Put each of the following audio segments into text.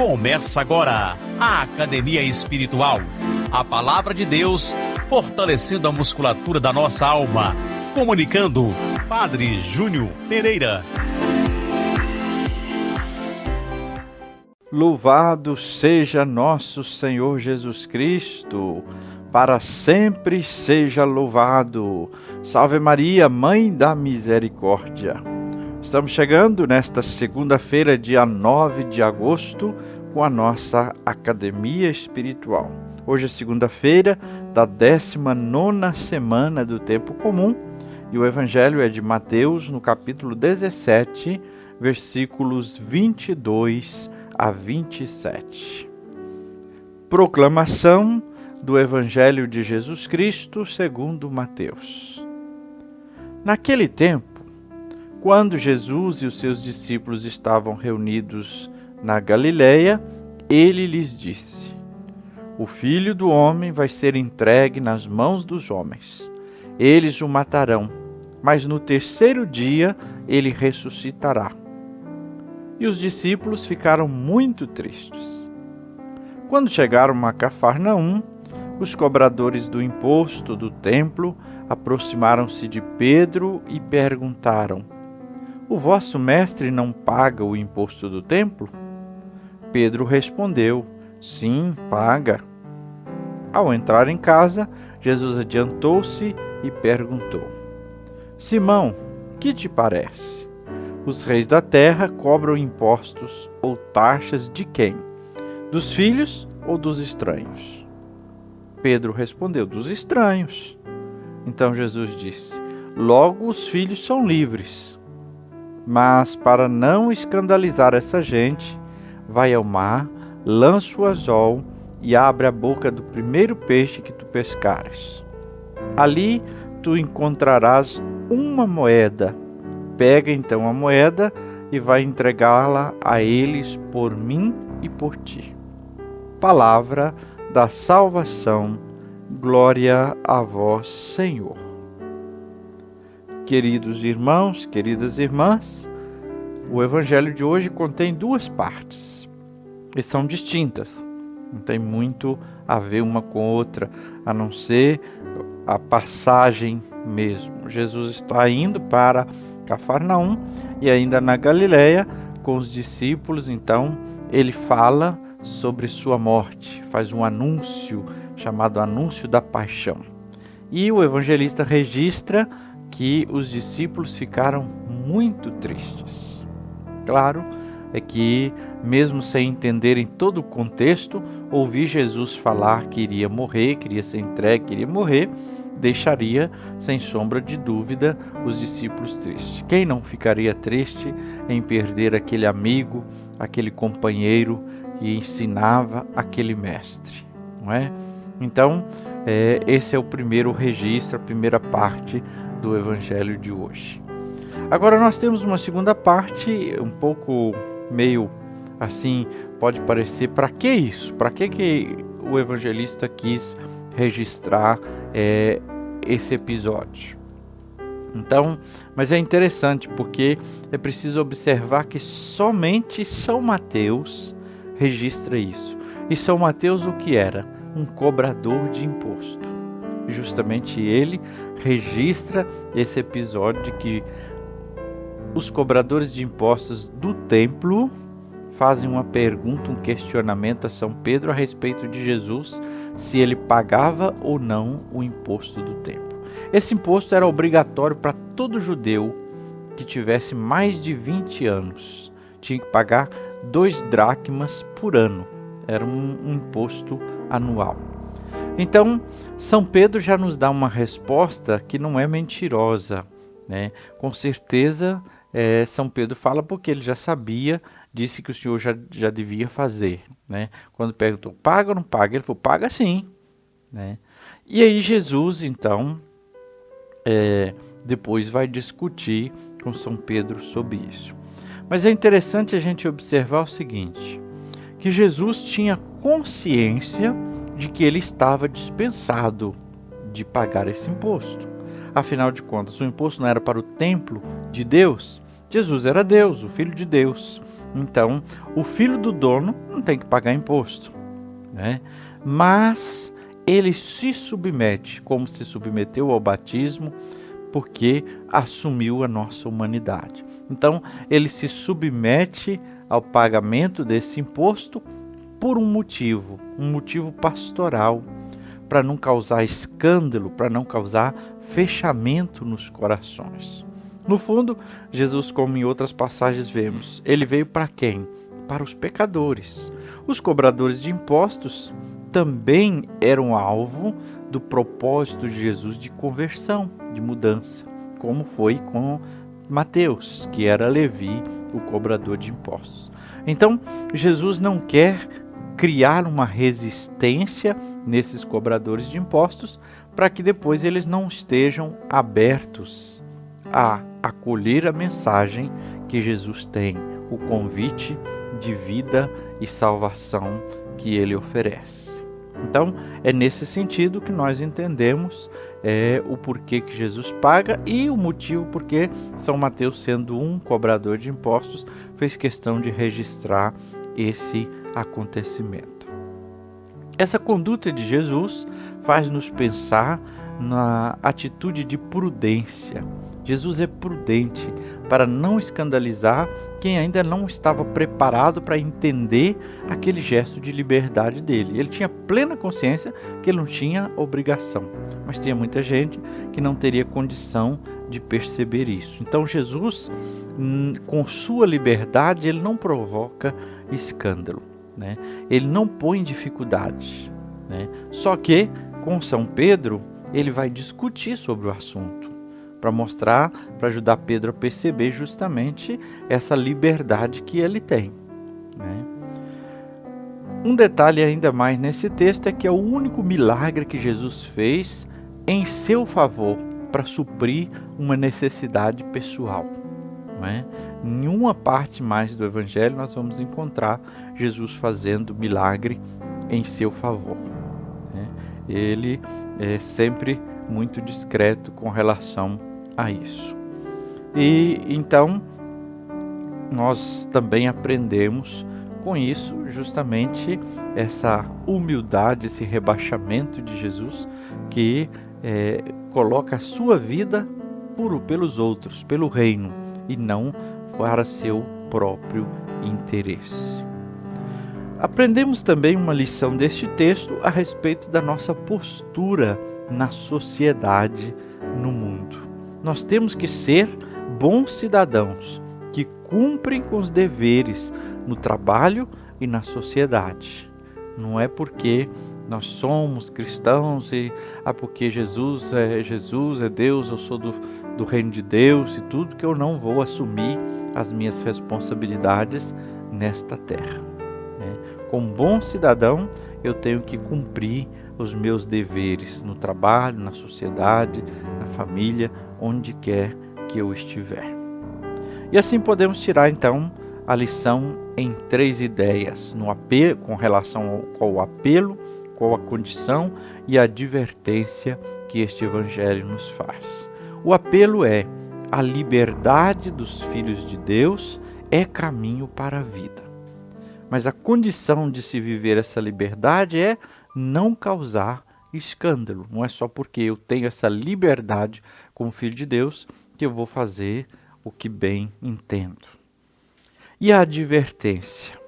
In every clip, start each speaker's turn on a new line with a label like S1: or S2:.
S1: Começa agora a Academia Espiritual. A Palavra de Deus fortalecendo a musculatura da nossa alma. Comunicando, Padre Júnior Pereira.
S2: Louvado seja nosso Senhor Jesus Cristo, para sempre seja louvado. Salve Maria, Mãe da Misericórdia. Estamos chegando nesta segunda-feira, dia 9 de agosto, com a nossa Academia Espiritual. Hoje é segunda-feira da 19ª semana do Tempo Comum e o Evangelho é de Mateus, no capítulo 17, versículos 22 a 27. Proclamação do Evangelho de Jesus Cristo segundo Mateus. Naquele tempo, quando Jesus e os seus discípulos estavam reunidos na Galileia, ele lhes disse: O Filho do Homem vai ser entregue nas mãos dos homens. Eles o matarão, mas no terceiro dia ele ressuscitará. E os discípulos ficaram muito tristes. Quando chegaram a Cafarnaum, os cobradores do imposto do templo aproximaram-se de Pedro e perguntaram: O vosso mestre não paga o imposto do templo? Pedro respondeu: Sim, paga. Ao entrar em casa, Jesus adiantou-se e perguntou: Simão, que te parece? Os reis da terra cobram impostos ou taxas de quem? Dos filhos ou dos estranhos? Pedro respondeu: Dos estranhos. Então Jesus disse: Logo os filhos são livres. Mas para não escandalizar essa gente, vai ao mar, lança o anzol e abre a boca do primeiro peixe que tu pescares. Ali tu encontrarás uma moeda. Pega então a moeda e vai entregá-la a eles por mim e por ti. Palavra da salvação. Glória a vós, Senhor. Queridos irmãos, queridas irmãs, o Evangelho de hoje contém duas partes e são distintas. Não tem muito a ver uma com outra, a não ser a passagem mesmo. Jesus está indo para Cafarnaum e ainda na Galileia com os discípulos, então ele fala sobre sua morte, faz um anúncio chamado Anúncio da Paixão. E o evangelista registra que os discípulos ficaram muito tristes. Claro, é que mesmo sem entenderem todo o contexto, ouvir Jesus falar que iria morrer, queria ser entregue, queria morrer, deixaria, sem sombra de dúvida, os discípulos tristes. Quem não ficaria triste em perder aquele amigo, aquele companheiro que ensinava, aquele mestre, não é? Então, esse é o primeiro registro, a primeira parte do Evangelho de hoje. Agora nós temos uma segunda parte, um pouco meio assim, pode parecer, para que isso? Para que o evangelista quis registrar esse episódio? Então, mas é interessante porque é preciso observar que somente São Mateus registra isso. E São Mateus o que era? Um cobrador de imposto. Justamente ele registra esse episódio de que os cobradores de impostos do templo fazem uma pergunta, um questionamento a São Pedro a respeito de Jesus, se ele pagava ou não o imposto do templo. Esse imposto era obrigatório para todo judeu que tivesse mais de 20 anos. Tinha que pagar 2 dracmas por ano. Era um imposto anual. Então, São Pedro já nos dá uma resposta que não é mentirosa, né? Com certeza, São Pedro fala porque ele já sabia, disse que o Senhor já devia fazer, né? Quando perguntou, paga ou não paga? Ele falou, paga sim, né? E aí Jesus, então, depois vai discutir com São Pedro sobre isso. Mas é interessante a gente observar o seguinte, que Jesus tinha consciência de que ele estava dispensado de pagar esse imposto. Afinal de contas, o imposto não era para o templo de Deus. Jesus era Deus, o Filho de Deus. Então, o filho do dono não tem que pagar imposto, né? Mas ele se submete, como se submeteu ao batismo, porque assumiu a nossa humanidade. Então, ele se submete ao pagamento desse imposto por um motivo pastoral, para não causar escândalo, para não causar fechamento nos corações. No fundo, Jesus, como em outras passagens vemos, ele veio para quem? Para os pecadores. Os cobradores de impostos também eram alvo do propósito de Jesus de conversão, de mudança, como foi com Mateus, que era Levi, o cobrador de impostos. Então, Jesus não quer criar uma resistência nesses cobradores de impostos para que depois eles não estejam abertos a acolher a mensagem que Jesus tem, o convite de vida e salvação que ele oferece. Então, é nesse sentido que nós entendemos o porquê que Jesus paga e o motivo porque São Mateus, sendo um cobrador de impostos, fez questão de registrar esse acontecimento. Essa conduta de Jesus faz-nos pensar na atitude de prudência. Jesus é prudente para não escandalizar quem ainda não estava preparado para entender aquele gesto de liberdade dele. Ele tinha plena consciência que ele não tinha obrigação, mas tinha muita gente que não teria condição de perceber isso. Então Jesus, com sua liberdade, ele não provoca escândalo, né? Ele não põe dificuldade, né? Só que com São Pedro ele vai discutir sobre o assunto, para mostrar, para ajudar Pedro a perceber justamente essa liberdade que ele tem, né? Um detalhe ainda mais nesse texto é que é o único milagre que Jesus fez em seu favor, para suprir uma necessidade pessoal, não é? Em nenhuma parte mais do Evangelho nós vamos encontrar Jesus fazendo milagre em seu favor, né? Ele é sempre muito discreto com relação a isso. E então nós também aprendemos com isso justamente essa humildade, esse rebaixamento de Jesus, que coloca a sua vida pelos outros, pelo reino, e não para seu próprio interesse. Aprendemos também uma lição deste texto a respeito da nossa postura na sociedade, no mundo. Nós temos que ser bons cidadãos que cumprem com os deveres no trabalho e na sociedade. Não é porque nós somos cristãos e porque Jesus é Deus, eu sou do reino de Deus e tudo, que eu não vou assumir as minhas responsabilidades nesta terra, né? Como bom cidadão, eu tenho que cumprir os meus deveres no trabalho, na sociedade, na família, onde quer que eu estiver. E assim podemos tirar então a lição em 3 ideias, com relação ao apelo, qual a condição e a advertência que este Evangelho nos faz. O apelo é: a liberdade dos filhos de Deus é caminho para a vida. Mas a condição de se viver essa liberdade é não causar escândalo. Não é só porque eu tenho essa liberdade como filho de Deus que eu vou fazer o que bem entendo. E a advertência: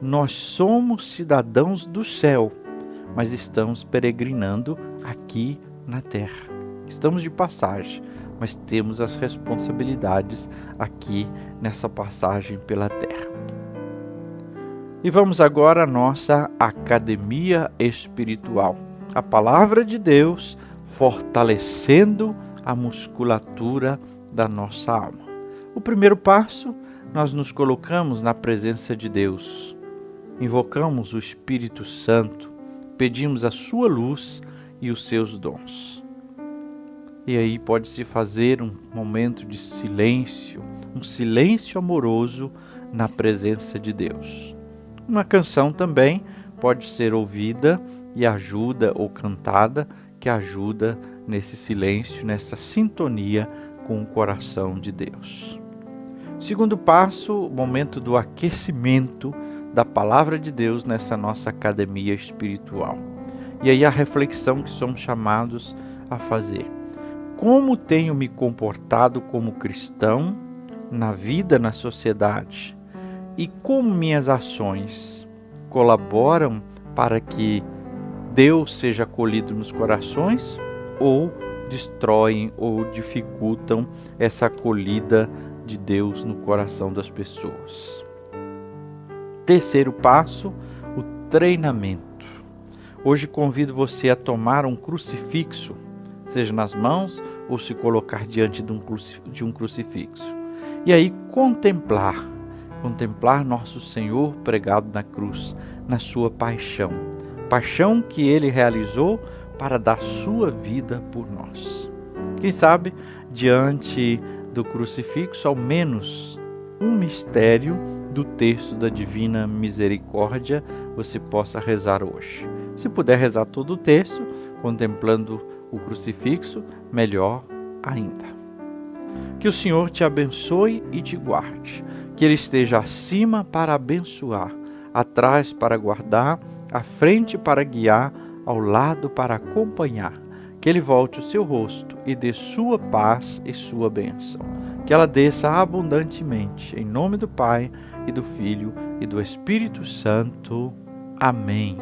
S2: nós somos cidadãos do céu, mas estamos peregrinando aqui na terra. Estamos de passagem, mas temos as responsabilidades aqui nessa passagem pela terra. E vamos agora à nossa academia espiritual. A palavra de Deus fortalecendo a musculatura da nossa alma. O primeiro passo, nós nos colocamos na presença de Deus. Invocamos o Espírito Santo, pedimos a sua luz e os seus dons. E aí pode-se fazer um momento de silêncio, um silêncio amoroso na presença de Deus. Uma canção também pode ser ouvida e ajuda, ou cantada, que ajuda nesse silêncio, nessa sintonia com o coração de Deus. Segundo passo, o momento do aquecimento da palavra de Deus nessa nossa academia espiritual. E aí a reflexão que somos chamados a fazer. Como tenho me comportado como cristão na vida, na sociedade? E como minhas ações colaboram para que Deus seja acolhido nos corações ou destroem ou dificultam essa acolhida de Deus no coração das pessoas? Terceiro passo, o treinamento. Hoje convido você a tomar um crucifixo, seja nas mãos ou se colocar diante de um crucifixo. E aí contemplar nosso Senhor pregado na cruz, na sua paixão. Paixão que Ele realizou para dar sua vida por nós. Quem sabe, diante do crucifixo, ao menos um mistério do texto da Divina Misericórdia você possa rezar hoje. Se puder rezar todo o texto, contemplando o crucifixo, melhor ainda. Que o Senhor te abençoe e te guarde. Que Ele esteja acima para abençoar, atrás para guardar, à frente para guiar, ao lado para acompanhar. Que Ele volte o seu rosto e dê sua paz e sua bênção. Que ela desça abundantemente, em nome do Pai, e do Filho, e do Espírito Santo. Amém.